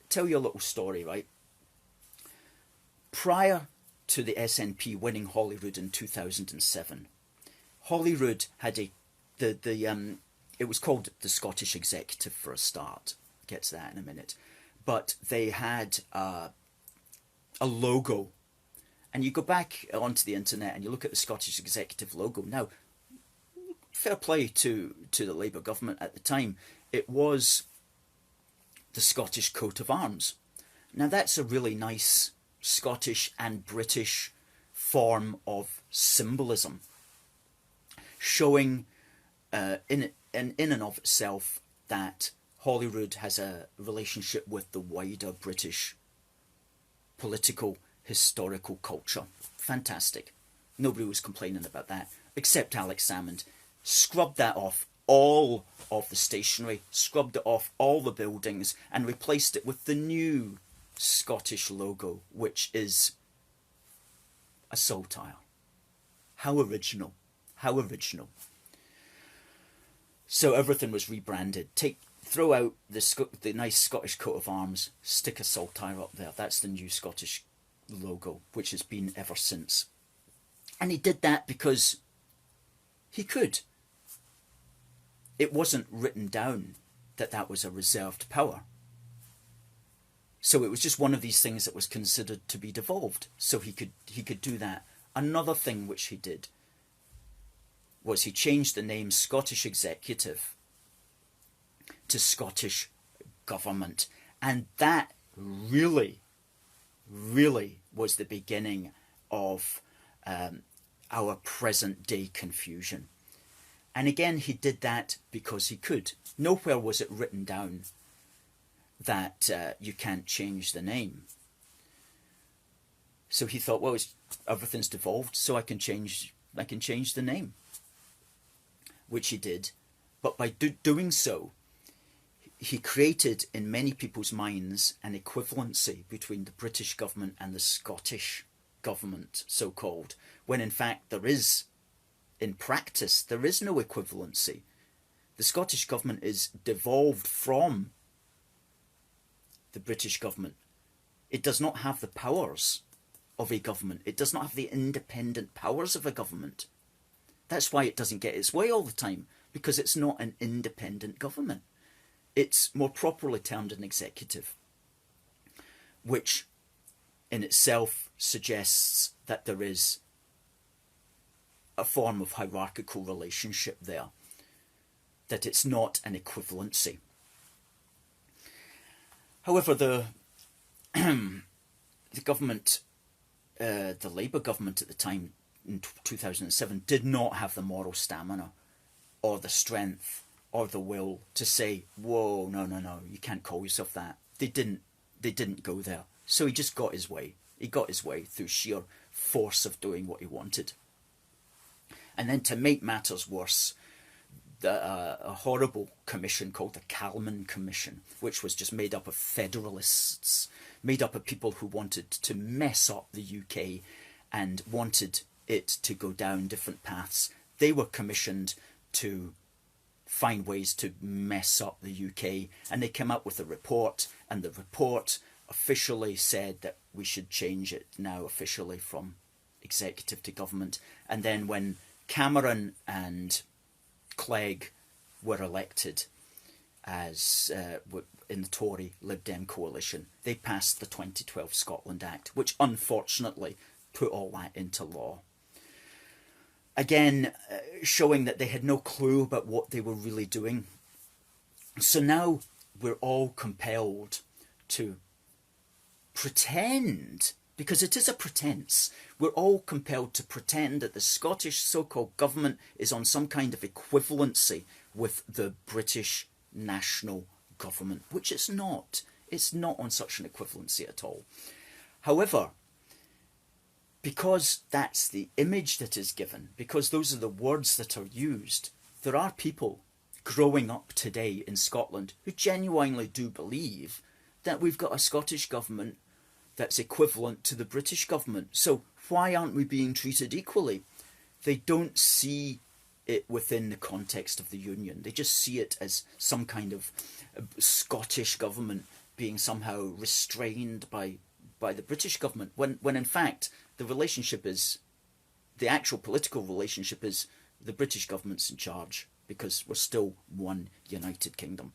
tell you a little story, right? Prior to the SNP winning Holyrood in 2007, Holyrood had it was called the Scottish Executive for a start. Get to that in a minute. But they had a logo. And you go back onto the internet and you look at the Scottish Executive logo. Now, fair play to the Labour government at the time. It was the Scottish coat of arms. Now, that's a really nice Scottish and British form of symbolism, showing in and of itself that Holyrood has a relationship with the wider British political, historical culture. Fantastic. Nobody was complaining about that, except Alex Salmond. Scrubbed that off all of the stationery, scrubbed it off all the buildings, and replaced it with the new Scottish logo, which is a saltire. How original. How original. So everything was rebranded. Throw out the nice Scottish coat of arms, stick a saltire up there. That's the new Scottish logo, which has been ever since. And he did that because he could. It wasn't written down that that was a reserved power. So it was just one of these things that was considered to be devolved. So he could do that. Another thing which he did was he changed the name Scottish Executive to Scottish Government. And that really, really was the beginning of our present day confusion. And again, he did that because he could. Nowhere was it written down that you can't change the name. So he thought, well, everything's devolved, so I can change the name, which he did. But by doing so, he created in many people's minds an equivalency between the British government and the Scottish government, so-called, when in fact in practice, there is no equivalency. The Scottish government is devolved from the British government. It does not have the powers of a government. It does not have the independent powers of a government. That's why it doesn't get its way all the time, because it's not an independent government. It's more properly termed an executive, which in itself suggests that there is a form of hierarchical relationship there, that it's not an equivalency. However, the government, the Labour government at the time in 2007, did not have the moral stamina or the strength or the will to say, whoa, no, you can't call yourself that. They didn't go there. So he just got his way. He got his way through sheer force of doing what he wanted. And then to make matters worse, a horrible commission called the Calman Commission, which was just made up of federalists, made up of people who wanted to mess up the UK and wanted it to go down different paths. They were commissioned to find ways to mess up the UK, and they came up with a report, and the report officially said that we should change it now officially from executive to government. And then when Cameron and Clegg were elected as in the Tory Lib Dem coalition, they passed the 2012 Scotland Act, which unfortunately put all that into law. Again, showing that they had no clue about what they were really doing. So now we're all compelled to pretend, because it is a pretense, we're all compelled to pretend that the Scottish so-called government is on some kind of equivalency with the British national government, which it's not. It's not on such an equivalency at all. However, because that's the image that is given, because those are the words that are used, there are people growing up today in Scotland who genuinely do believe that we've got a Scottish government that's equivalent to the British government. So why aren't we being treated equally? They don't see it within the context of the Union. They just see it as some kind of Scottish government being somehow restrained by the British government, when in fact the relationship is, the actual political relationship is, the British government's in charge, because we're still one united kingdom.